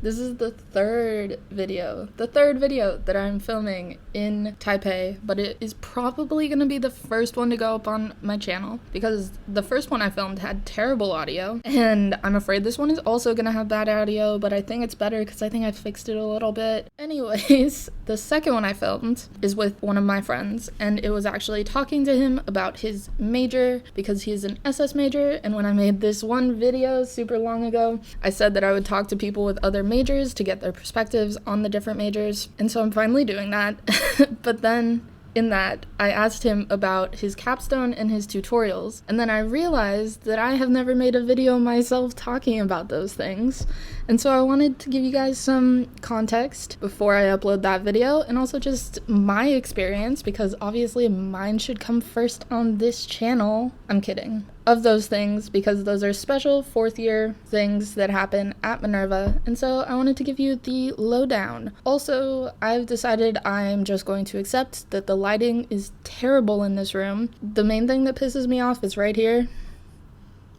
This is the third video that I'm filming in Taipei, but it is probably going to be the first one to go up on my channel because the first one I filmed had terrible audio, and I'm afraid this one is also going to have bad audio, but I think it's better because I think I fixed it a little bit. Anyways, the second one I filmed is with one of my friends, and it was actually talking to him about his major because he's an SS major, and when I made this one video super long ago, I said that I would talk to people with other majors to get their perspectives on the different majors, and so I'm finally doing that. But then in that, I asked him about his capstone and his tutorials, and then I realized that I have never made a video myself talking about those things, and so I wanted to give you guys some context before I upload that video, and also just my experience, because obviously mine should come first on this channel. I'm kidding. Of those things, because those are special fourth year things that happen at Minerva, and so I wanted to give you the lowdown. Also, I've decided I'm just going to accept that the lighting is terrible in this room. The main thing that pisses me off is right here.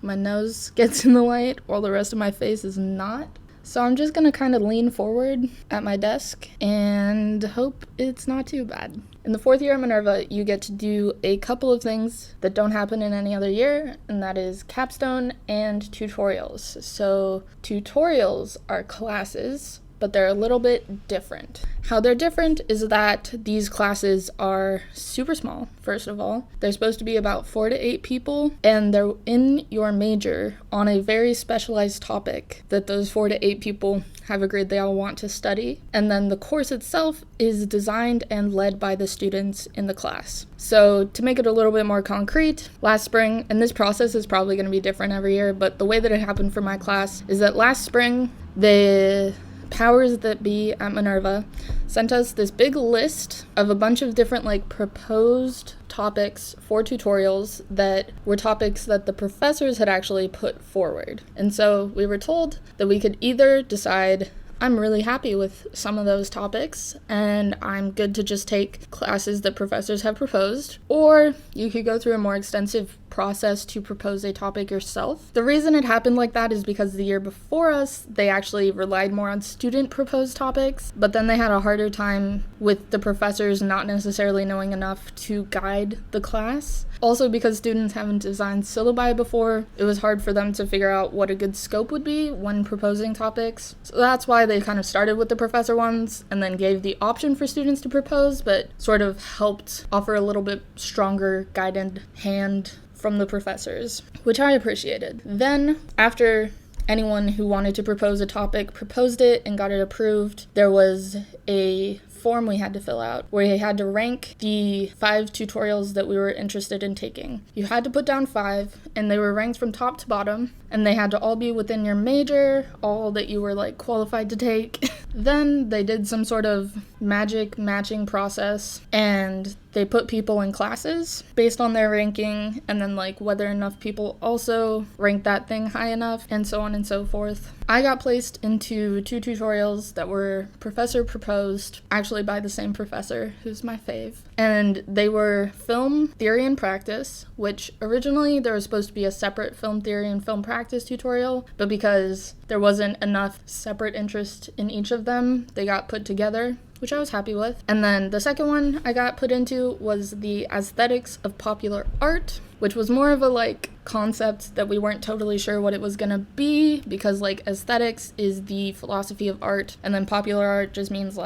My nose gets in the light while the rest of my face is not. So I'm just gonna kind of lean forward at my desk and hope it's not too bad. In the fourth year at Minerva, you get to do a couple of things that don't happen in any other year, and that is capstone and tutorials. So tutorials are classes, but they're a little bit different. How they're different is that these classes are super small, first of all. They're supposed to be about 4 to 8 people, and they're in your major on a very specialized topic that those 4 to 8 people have agreed they all want to study. And then the course itself is designed and led by the students in the class. So to make it a little bit more concrete, last spring, and this process is probably going to be different every year, but the way that it happened for my class is that last spring, the powers that be at Minerva sent us this big list of a bunch of different proposed topics for tutorials that were topics that the professors had actually put forward. And so we were told that we could either decide I'm really happy with some of those topics and I'm good to just take classes that professors have proposed, or you could go through a more extensive process to propose a topic yourself. The reason it happened like that is because the year before us, they actually relied more on student proposed topics, but then they had a harder time with the professors not necessarily knowing enough to guide the class. Also, because students haven't designed syllabi before, it was hard for them to figure out what a good scope would be when proposing topics. So that's why they kind of started with the professor ones and then gave the option for students to propose, but sort of helped offer a little bit stronger guided hand from the professors, which I appreciated. Then, after anyone who wanted to propose a topic proposed it and got it approved, there was a form we had to fill out where you had to rank the 5 tutorials that we were interested in taking. You had to put down 5, and they were ranked from top to bottom, and they had to all be within your major, all that you were qualified to take. Then they did some sort of magic matching process, and they put people in classes based on their ranking, and then whether enough people also ranked that thing high enough, and so on and so forth. I got placed into 2 tutorials that were professor proposed, actually by the same professor, who's my fave. And they were film theory and practice, which originally there was supposed to be a separate film theory and film practice tutorial, but because there wasn't enough separate interest in each of them, they got put together, which I was happy with. And then the second one I got put into was the aesthetics of popular art, which was more of a concept that we weren't totally sure what it was gonna be, because aesthetics is the philosophy of art, and then popular art just means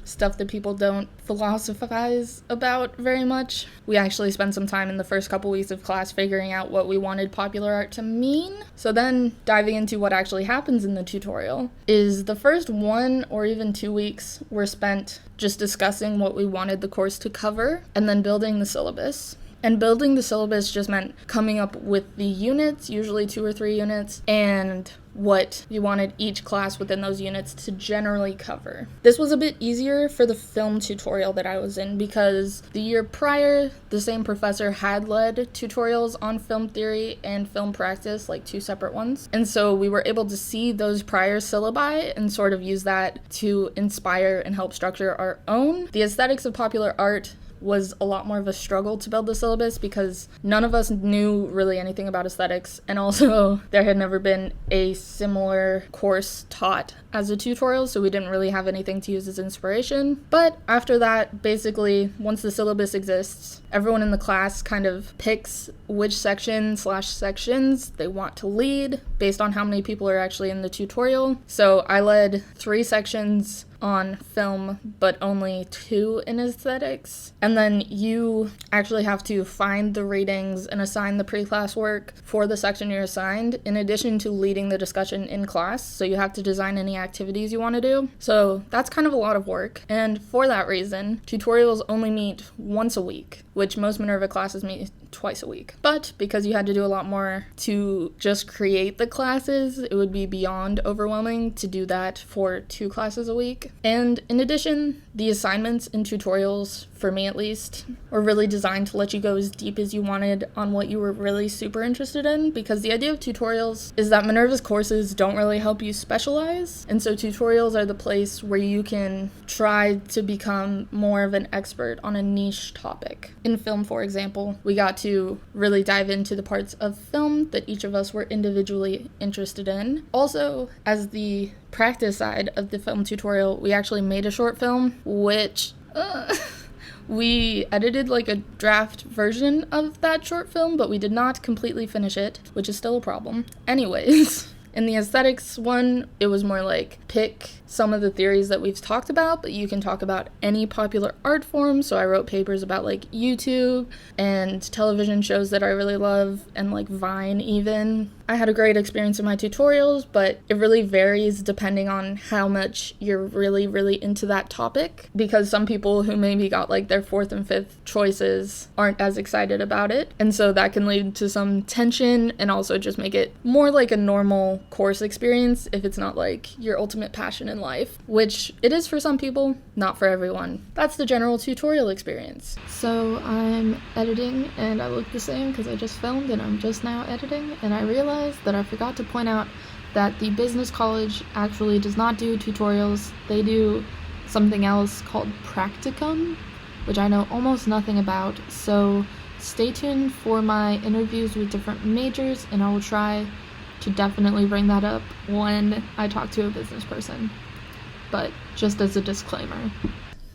stuff that people don't philosophize about very much. We actually spent some time in the first couple weeks of class figuring out what we wanted popular art to mean. So then diving into what actually happens in the tutorial is the first 1 or even 2 weeks were spent just discussing what we wanted the course to cover and then building the syllabus. And building the syllabus just meant coming up with the units, usually 2 or 3 units, and what you wanted each class within those units to generally cover. This was a bit easier for the film tutorial that I was in because the year prior, the same professor had led tutorials on film theory and film practice, 2 separate ones. And so we were able to see those prior syllabi and sort of use that to inspire and help structure our own. The aesthetics of popular art was a lot more of a struggle to build the syllabus because none of us knew really anything about aesthetics, and also there had never been a similar course taught as a tutorial, so we didn't really have anything to use as inspiration. But after that, basically, once the syllabus exists, everyone in the class kind of picks which section/sections they want to lead based on how many people are actually in the tutorial. So I led 3 sections on film, but only 2 in aesthetics. And then you actually have to find the readings and assign the pre-class work for the section you're assigned, in addition to leading the discussion in class. So you have to design any activities you want to do. So that's kind of a lot of work. And for that reason, tutorials only meet once a week, which most Minerva classes meet twice a week. But because you had to do a lot more to just create the classes, it would be beyond overwhelming to do that for 2 classes a week. And in addition, the assignments in tutorials, for me at least, were really designed to let you go as deep as you wanted on what you were really super interested in, because the idea of tutorials is that Minerva's courses don't really help you specialize, and so tutorials are the place where you can try to become more of an expert on a niche topic. In film, for example, we got to really dive into the parts of film that each of us were individually interested in. Also, as the practice side of the film tutorial, we actually made a short film, which we edited like a draft version of that short film, but we did not completely finish it, which is still a problem. Anyways, in the aesthetics one, it was more like pick some of the theories that we've talked about, but you can talk about any popular art form. So I wrote papers about like YouTube and television shows that I really love, and like Vine even. I had a great experience in my tutorials, but it really varies depending on how much you're really, really into that topic, because some people who maybe got like their 4th and 5th choices aren't as excited about it. And so that can lead to some tension and also just make it more like a normal course experience if it's not like your ultimate passion in life, which it is for some people, not for everyone. That's the general tutorial experience. So I'm editing and I look the same because I just filmed and I'm just now editing, and I realized that I forgot to point out that the business college actually does not do tutorials. They do something else called Practicum, which I know almost nothing about, so stay tuned for my interviews with different majors, and I will try to definitely bring that up when I talk to a business person, but just as a disclaimer.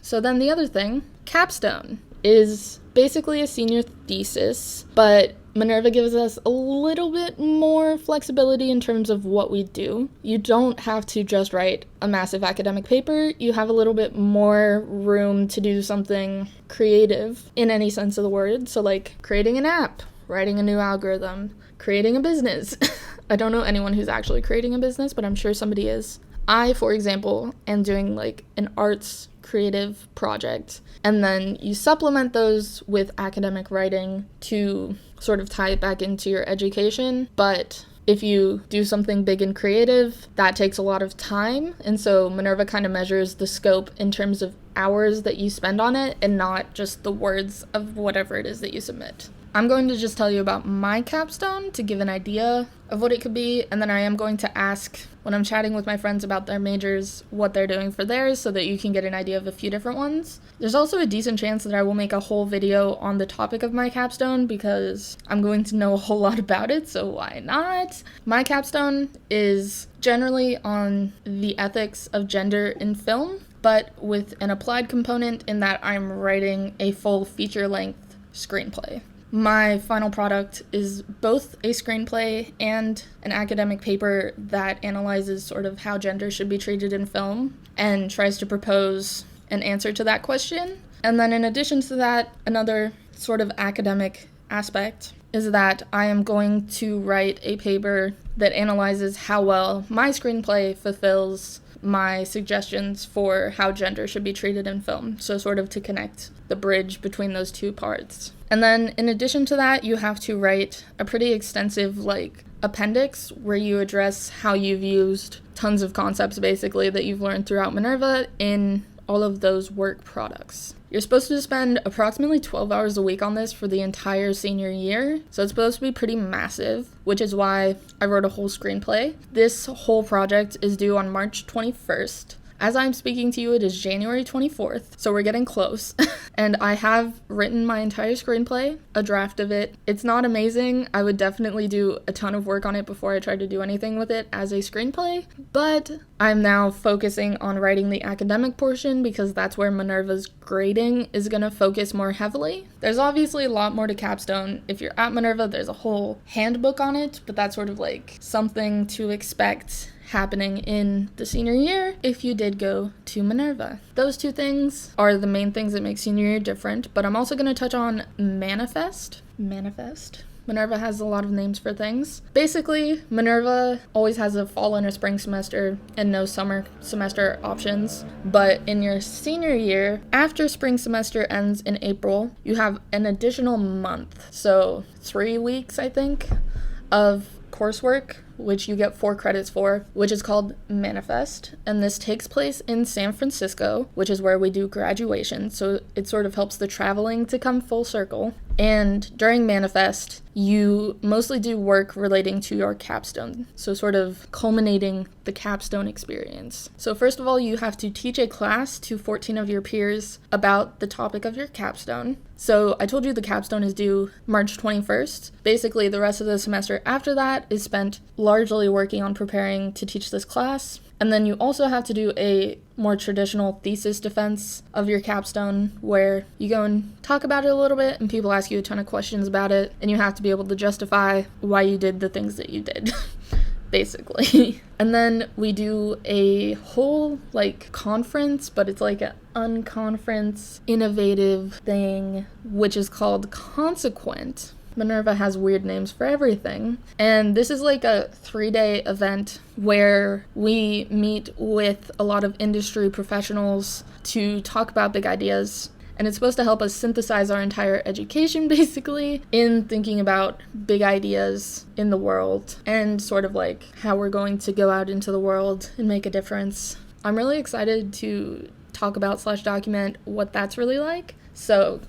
So then the other thing, Capstone, is basically a senior thesis, but Minerva gives us a little bit more flexibility in terms of what we do. You don't have to just write a massive academic paper. You have a little bit more room to do something creative in any sense of the word. So like creating an app, writing a new algorithm, creating a business. I don't know anyone who's actually creating a business, but I'm sure somebody is. I, for example, am doing like an arts creative project, and then you supplement those with academic writing to sort of tie it back into your education. But if you do something big and creative, that takes a lot of time, and so Minerva kind of measures the scope in terms of hours that you spend on it and not just the words of whatever it is that you submit. I'm going to just tell you about my capstone to give an idea of what it could be, and then I am going to ask, when I'm chatting with my friends about their majors, what they're doing for theirs so that you can get an idea of a few different ones. There's also a decent chance that I will make a whole video on the topic of my capstone because I'm going to know a whole lot about it, so why not? My capstone is generally on the ethics of gender in film, but with an applied component in that I'm writing a full feature-length screenplay. My final product is both a screenplay and an academic paper that analyzes sort of how gender should be treated in film and tries to propose an answer to that question. And then in addition to that, another sort of academic aspect is that I am going to write a paper that analyzes how well my screenplay fulfills my suggestions for how gender should be treated in film, so sort of to connect the bridge between those two parts. And then in addition to that, you have to write a pretty extensive appendix where you address how you've used tons of concepts basically that you've learned throughout Minerva in all of those work products. You're supposed to spend approximately 12 hours a week on this for the entire senior year, so it's supposed to be pretty massive, which is why I wrote a whole screenplay. This whole project is due on March 21st, As I'm speaking to you, it is January 24th, so we're getting close. And I have written my entire screenplay, a draft of it. It's not amazing. I would definitely do a ton of work on it before I tried to do anything with it as a screenplay, but I'm now focusing on writing the academic portion because that's where Minerva's grading is going to focus more heavily. There's obviously a lot more to Capstone. If you're at Minerva, there's a whole handbook on it, but that's sort of like something to expect happening in the senior year if you did go to Minerva. Those two things are the main things that make senior year different, but I'm also going to touch on Manifest. Minerva has a lot of names for things. Basically, Minerva always has a fall and a spring semester and no summer semester options. But in your senior year, after spring semester ends in April, you have an additional month. So 3 weeks, I think, of coursework, which you get 4 credits for, which is called Manifest. And this takes place in San Francisco, which is where we do graduation. So it sort of helps the traveling to come full circle. And during Manifest, you mostly do work relating to your capstone, so sort of culminating the capstone experience. So first of all, you have to teach a class to 14 of your peers about the topic of your capstone. So I told you the capstone is due March 21st. Basically, the rest of the semester after that is spent largely working on preparing to teach this class. And then you also have to do a more traditional thesis defense of your capstone where you go and talk about it a little bit and people ask you a ton of questions about it and you have to be able to justify why you did the things that you did, basically. And then we do a whole conference, but it's like an unconference innovative thing, which is called Consequent. Minerva has weird names for everything. And this is like a 3-day event where we meet with a lot of industry professionals to talk about big ideas. And it's supposed to help us synthesize our entire education, basically, in thinking about big ideas in the world and sort of like how we're going to go out into the world and make a difference. I'm really excited to talk about / document what that's really like. So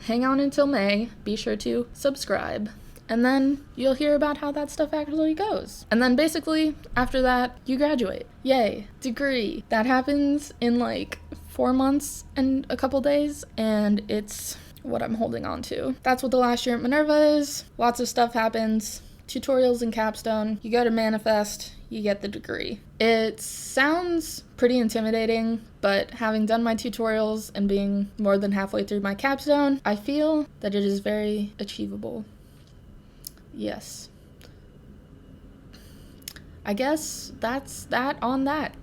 hang on until May, be sure to subscribe, and then you'll hear about how that stuff actually goes. And then basically, after that, you graduate. Yay, degree. That happens in 4 months and a couple days, and it's what I'm holding on to. That's what the last year at Minerva is. Lots of stuff happens. Tutorials in Capstone. You go to Manifest, you get the degree. It sounds pretty intimidating, but having done my tutorials and being more than halfway through my capstone, I feel that it is very achievable. Yes. I guess that's that on that.